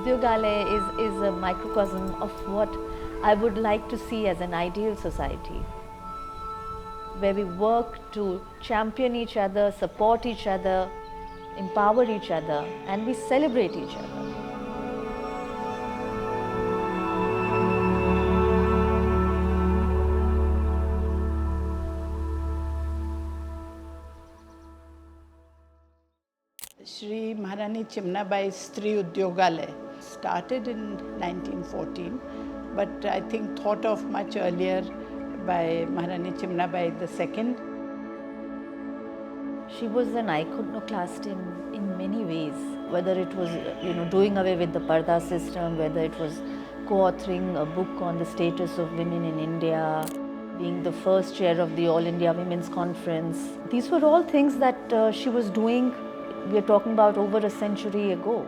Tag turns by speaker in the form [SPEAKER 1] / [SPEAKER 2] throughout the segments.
[SPEAKER 1] Udyogalaya is a microcosm of what I would like to see as an ideal society, where we work to champion each other, support each other, empower each other, and we celebrate each other.
[SPEAKER 2] Shri Maharani Chimnabai Stree Udyogalaya started in 1914, but I think thought of much earlier by Maharani Chimnabai II.
[SPEAKER 1] She was an iconoclast in many ways, whether it was doing away with the Parda system, whether it was co-authoring a book on the status of women in India, being the first chair of the All India Women's Conference. These were all things that she was doing, we are talking about over a century ago.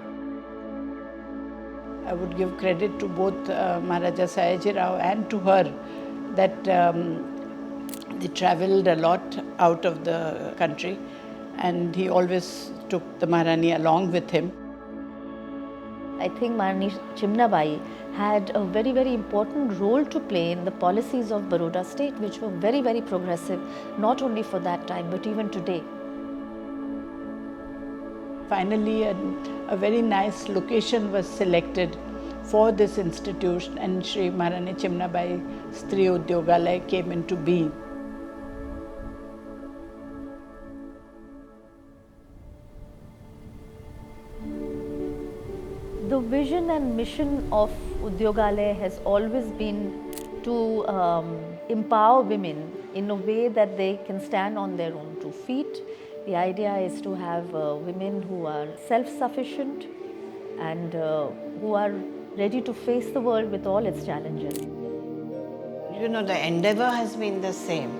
[SPEAKER 2] I would give credit to both Maharaja Sayaji Rao and to her that they travelled a lot out of the country, and he always took the Maharani along with him.
[SPEAKER 1] I think Maharani Chimnabai had a very, very important role to play in the policies of Baroda state, which were very, very progressive, not only for that time, but even today.
[SPEAKER 2] Finally, a very nice location was selected for this institution, and Shri Maharani Chimnabai Stree Udyogalaya came into being.
[SPEAKER 1] The vision and mission of Udyogalaya has always been to empower women in a way that they can stand on their own 2 feet. The idea is to have women who are self-sufficient and who are ready to face the world with all its challenges.
[SPEAKER 3] You know, the endeavor has been the same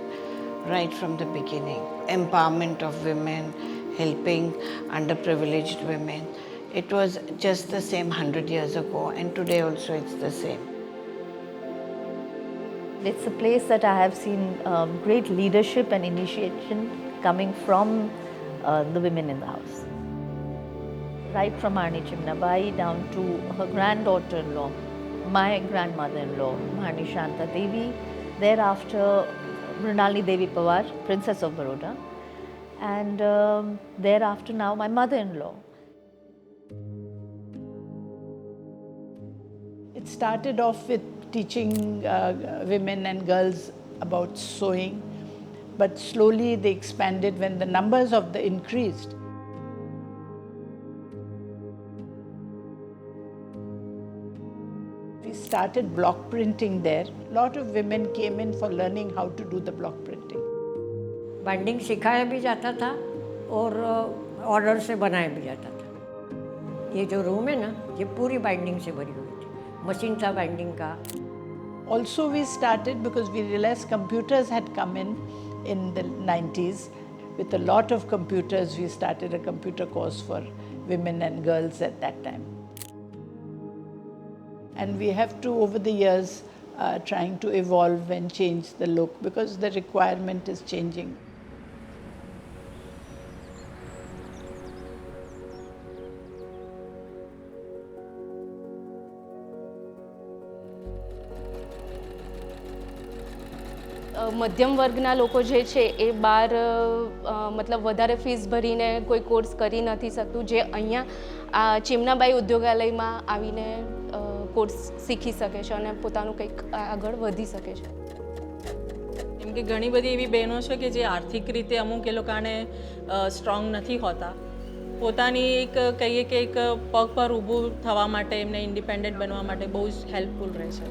[SPEAKER 3] right from the beginning. Empowerment of women, helping underprivileged women. It was just the same 100 years ago, and today also it's the same.
[SPEAKER 1] It's a place that I have seen great leadership and initiation coming from the women in the house. Right from Maharani Chimnabai down to her granddaughter-in-law, my grandmother-in-law, Maharani Shanta Devi, thereafter Mrinalini Devi Pawar, Princess of Baroda, and thereafter now my mother-in-law.
[SPEAKER 2] It started off with teaching women and girls about sewing, but slowly they expanded when the numbers of the increased. We started block printing there. A lot of women came in for learning how to do the block printing.
[SPEAKER 4] Binding सिखाया भी जाता था और order से बनाया भी जाता था। ये जो रूम है ना, ये पूरी बाइंडिंग से भरी हुई थी, मशीन था बाइंडिंग का।
[SPEAKER 2] Also we started because we realized computers had come in the 90s. With a lot of computers, we started a computer course for women and girls at that time. And we have to, over the years, trying to evolve and change the look because the requirement is changing.
[SPEAKER 5] મધ્યમ વર્ગના લોકો જે છે એ બહાર મતલબ વધારે fees ભરીને કોઈ કોર્સ કરી નથી શકતું, જે અહીંયા આ ચિમનાબાઈ ઉદ્યોગાલયમાં આવીને કોર્સ શીખી શકે છે અને પોતાનું કંઈક આગળ વધી શકે છે.
[SPEAKER 6] કેમ કે ઘણી બધી એવી બહેનો છે કે જે આર્થિક રીતે અમુક એ લોકોને સ્ટ્રોંગ નથી હોતા, પોતાની એક કહીએ કે એક પગ પર ઊભું થવા માટે એમને ઇન્ડિપેન્ડન્ટ બનવા માટે બહુ જ હેલ્પફુલ રહે છે.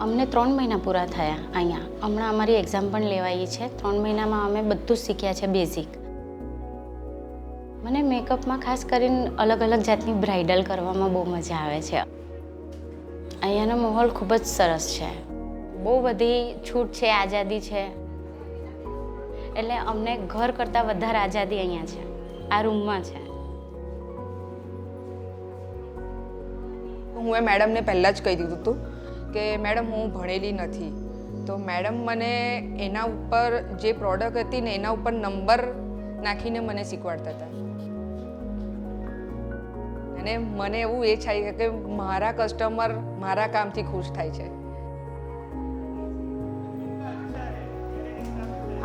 [SPEAKER 7] અમને 3 મહિના પૂરા થયા અહીંયા. હમણાં અમારી એક્ઝામ પણ લેવાઈ છે. 3 મહિનામાં અમે બધું જ શીખ્યા છે બેઝિક. મને મેકઅપમાં ખાસ કરીને અલગ અલગ જાતની બ્રાઇડલ કરવામાં બહુ મજા આવે છે. અહીંયાનો માહોલ ખૂબ જ સરસ છે. બહુ બધી છૂટ છે, આઝાદી છે. એટલે અમને ઘર કરતાં વધારે આઝાદી અહીંયા છે, આ રૂમમાં છે.
[SPEAKER 8] હું એ મેડમને પહેલાં જ કહી દીધું હતું કે મેડમ હું ભણેલી નથી, તો મેડમ મને એના ઉપર જે પ્રોડક્ટ હતી ને એના ઉપર નંબર નાખીને મને શીખવાડતા હતા અને મને એવું એ થાય કે મારા કસ્ટમર મારા કામથી ખુશ થાય છે.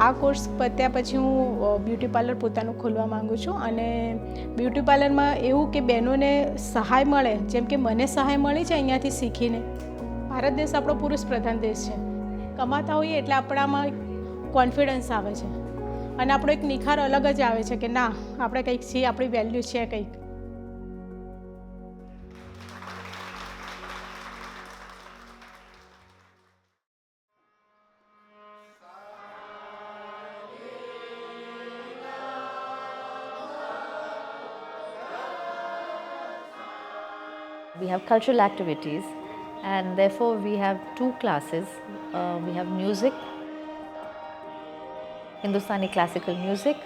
[SPEAKER 9] આ કોર્સ પત્યા પછી હું બ્યુટી પાર્લર પોતાનું ખોલવા માગું છું અને બ્યુટી પાર્લરમાં એવું કે બહેનોને સહાય મળે, જેમ કે મને સહાય મળી છે અહીંયાથી શીખીને. ભારત દેશ આપણો પુરુષ પ્રધાન દેશ છે. કમાતા હોઈએ એટલે આપણામાં કોન્ફિડન્સ આવે છે અને આપણો એક નિખાર અલગ જ આવે છે કે ના, આપણે કંઈક છીએ, આપણી વેલ્યુ છે કંઈક.
[SPEAKER 1] We have cultural activities and therefore we have two classes. We have music, Hindustani classical music,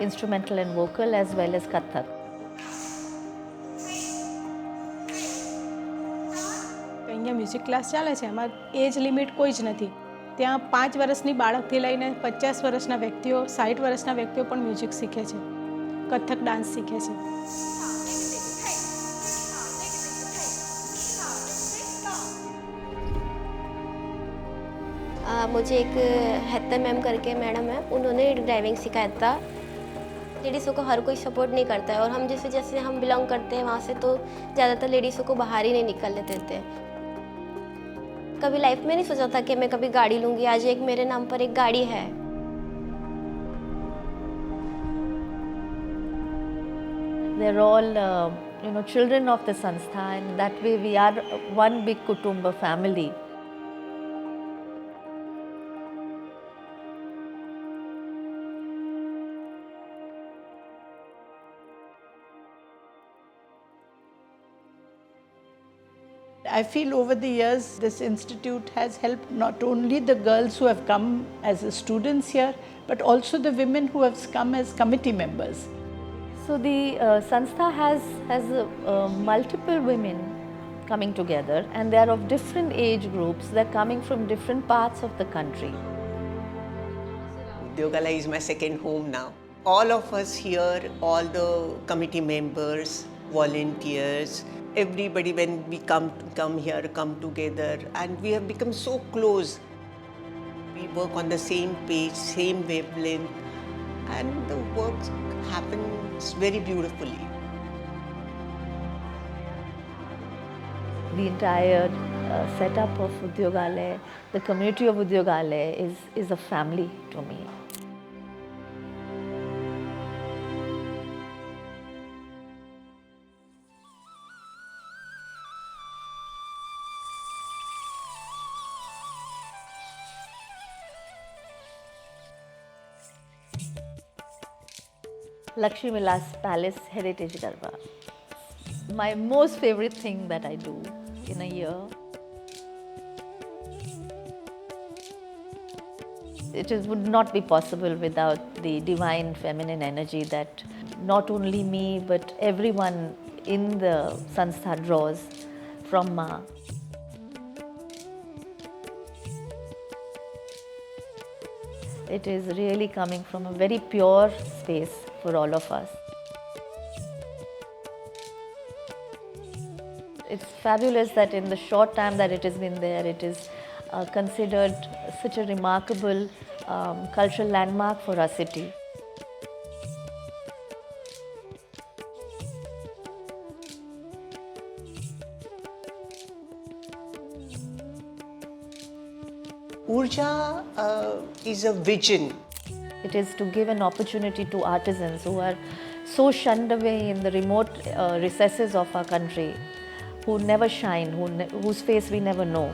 [SPEAKER 1] instrumental and vocal, as well as Kathak.
[SPEAKER 9] અહીંયા મ્યુઝિક ક્લાસ ચાલે છે, એમાં એજ લિમિટ કોઈ જ નથી. ત્યાં 5 વર્ષની બાળકથી લઈને 50 વર્ષના વ્યક્તિઓ, 60 વર્ષના વ્યક્તિઓ પણ મ્યુઝિક શીખે છે, કથક ડાન્સ શીખે છે.
[SPEAKER 10] मुझे एक हेत्ता मैम करके मैडम है, उन्होंने ड्राइविंग सिखाया था. लेडीज़ों को हर कोई सपोर्ट नहीं करता है और हम जैसे हम बिलोंग करते हैं वहाँ से तो ज़्यादातर लेडीज़ों को बाहर ही नहीं निकलने देते. कभी लाइफ में नहीं सोचा था कि मैं कभी गाड़ी लूँगी. आज एक मेरे नाम पर एक गाड़ी है.
[SPEAKER 1] They're all children of the Sanstha, and that way we are one big Kutumba family.
[SPEAKER 2] I feel over the years this institute has helped not only the girls who have come as students here, but also the women who have come as committee members.
[SPEAKER 1] So the Sanstha has multiple women coming together, and they are of different age groups. They're coming from different parts of the country.
[SPEAKER 11] Udyogalaya is my second home now. All of us here, all the committee members, volunteers, everybody, when we come here, come together, and we have become so close. We work on the same page, same wavelength, and the work happens very beautifully.
[SPEAKER 1] The entire setup of Udyogalaya, the community of Udyogalaya is a family to me. Lakshmi Vilas Palace Heritage Garba. My most favorite thing that I do in a year. Would not be possible without the divine feminine energy that not only me but everyone in the Sanstha draws from Ma. It is really coming from a very pure space for all of us. It's fabulous that in the short time that it has been there, it is considered such a remarkable cultural landmark for our city.
[SPEAKER 11] Urja is a vision.
[SPEAKER 1] It is to give an opportunity to artisans who are so shunned away in the remote recesses of our country, who never shine, whose face we never know.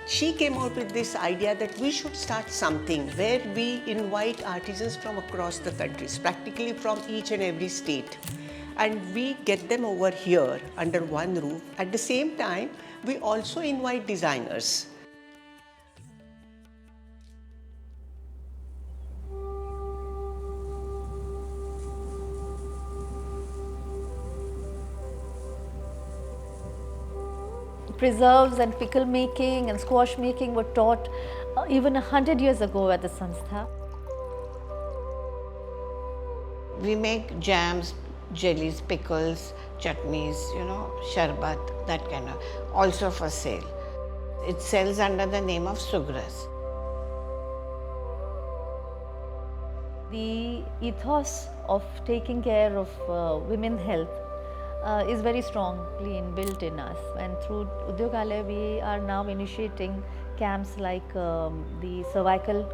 [SPEAKER 11] She came out with this idea that we should start something where we invite artisans from across the country, practically from each and every state, and we get them over here under one roof. At the same time, we also invite designers.
[SPEAKER 1] preserves and pickle making and squash making were taught even 100 years ago at the Sanstha.
[SPEAKER 3] We make jams, jellies, pickles, chutneys, sharbat, that kind of, also for sale. It sells under the name of Sugras.
[SPEAKER 1] The ethos of taking care of women's health is very strongly inbuilt in us, and through Udyogalaya we are now initiating camps like the cervical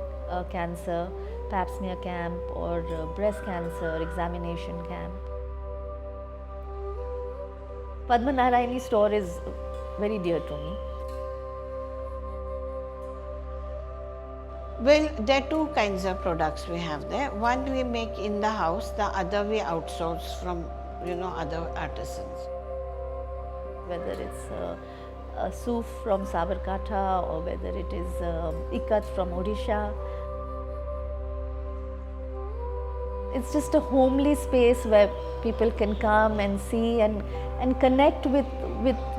[SPEAKER 1] cancer pap smear camp or breast cancer examination camp. Padmanarayani store is very dear to me.
[SPEAKER 3] Well, there are two kinds of products we have there. One we make in the house, the other we outsource from, other artisans.
[SPEAKER 1] Whether it's a suf from Sabarkantha or whether it is ikat from Odisha. It's just a homely space where people can come and see and connect with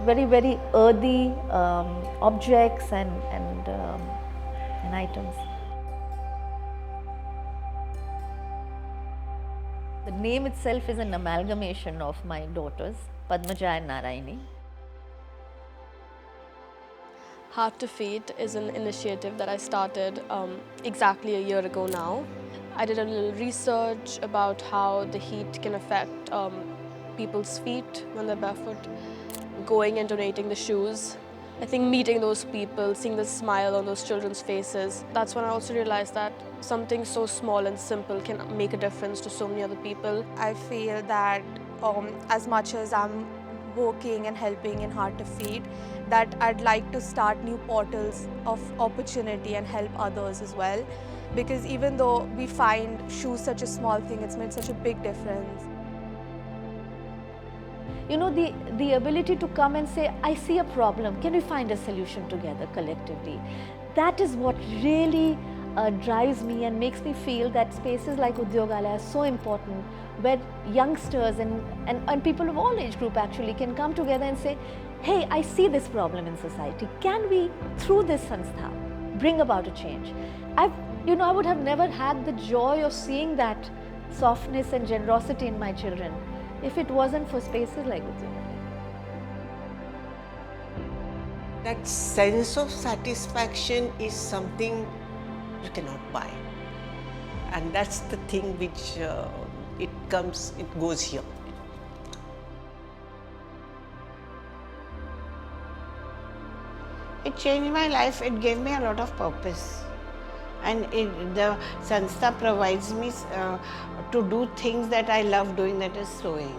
[SPEAKER 1] very, very earthy objects and items. The name itself is an amalgamation of my daughters, Padmajaraje and Narayani.
[SPEAKER 5] Heart to Feet is an initiative that I started exactly a year ago now. I did a little research about how the heat can affect people's feet when they're barefoot, going and donating the shoes. I think meeting those people, seeing the smile on those children's faces, that's when I also realized that something so small and simple can make a difference to so many other people.
[SPEAKER 12] I feel that as much as I'm working and helping in Heart to Feet, that I'd like to start new portals of opportunity and help others as well. Because even though we find shoes such a small thing, it's made such a big difference.
[SPEAKER 1] The ability to come and say, I see a problem, can we find a solution together collectively? That is what really drives me and makes me feel that spaces like Udyogalaya are so important, where youngsters and people of all age group actually can come together and say, hey, I see this problem in society. Can we, through this Sanstha, bring about a change? I would have never had the joy of seeing that softness and generosity in my children if it wasn't for spaces like Udyogalaya.
[SPEAKER 11] That sense of satisfaction is something you cannot buy. And that's the thing which it goes here.
[SPEAKER 3] It changed my life, it gave me a lot of purpose. And the Sanstha provides me to do things that I love doing, that is sewing,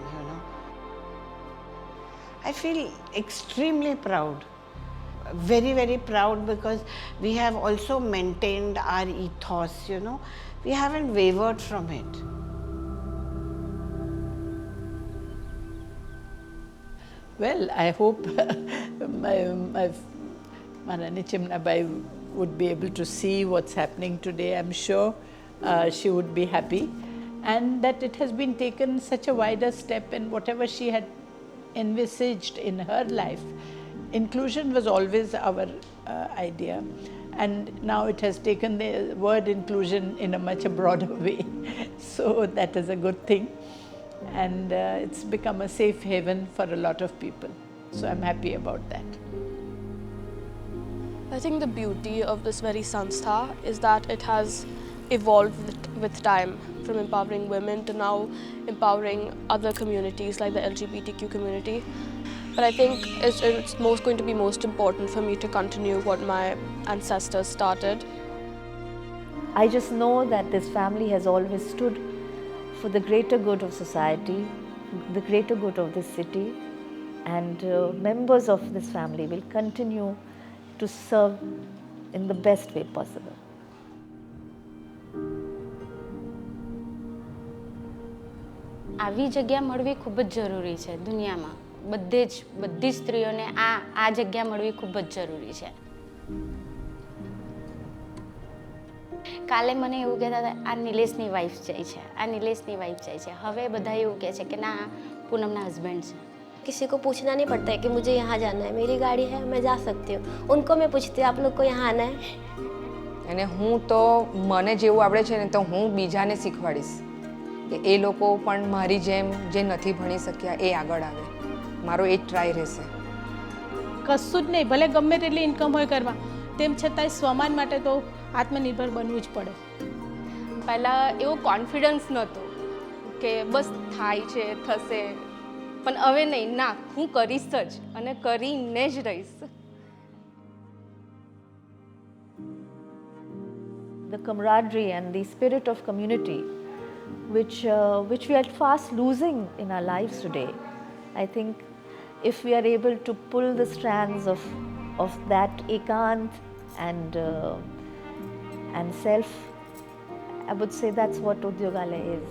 [SPEAKER 3] I feel extremely proud, very, very proud, because we have also maintained our ethos, we haven't wavered from it.
[SPEAKER 2] Well, I hope my Maharani Chimnabai would be able to see what's happening today. I'm sure she would be happy, and that it has been taken such a wider step, and whatever she had envisaged in her life, inclusion was always our idea, and now it has taken the word inclusion in a much broader way. So that is a good thing, and it's become a safe haven for a lot of people. So I'm happy about that.
[SPEAKER 5] I think the beauty of this very Sanstha is that it has evolved with time, from empowering women to now empowering other communities like the LGBTQ community. But I think it's going to be most important for me to continue what my ancestors started.
[SPEAKER 1] I just know that this family has always stood for the greater good of society, the greater good of this city, and members of this family will continue to serve in the best way possible.
[SPEAKER 7] આવી જગ્યા મળવી ખૂબ જ જરૂરી છે દુનિયામાં. બધી સ્ત્રીઓને આ જગ્યા મળવી ખૂબ જ જરૂરી છે. કાલે મને એવું કહેતા હતા, આ નિલેશની વાઈફ જાય છે, આ નિલેશની વાઈફ જાય છે. હવે બધા એવું કહે છે કે ના, પૂનમના હસબન્ડ છે.
[SPEAKER 10] किसी को पूछना नहीं पड़ता है कि मुझे यहाँ जाना है, मेरी गाड़ी है, मैं जा सकती हूँ. उनको मैं पूछती हूँ आप लोग को यहाँ आना है.
[SPEAKER 8] અને હું તો મને જેવું આવડે છે ને તો હું બીજાને શીખવાડીશ કે એ લોકો પણ મારી જેમ જે નથી ભણી શક્યા એ આગળ આવે. મારો એ ટ્રાય રહેશે.
[SPEAKER 9] કશું જ નહીં, ભલે ગમે તેટલી ઇન્કમ હોય ઘરમાં, તેમ છતાંય સ્વમાન માટે તો આત્મનિર્ભર બનવું જ પડે.
[SPEAKER 5] પહેલાં એવો કોન્ફિડન્સ નહોતો કે બસ થાય છે થશે, પણ હવે નહીં, ના હું કરીશ જ અને કરીને જ રહીશ.
[SPEAKER 1] The camaraderie and the spirit of community, which we are fast losing in our lives today. I think if we are able to pull the strands of that ekant and self, I would say that's what Udyogalaya is.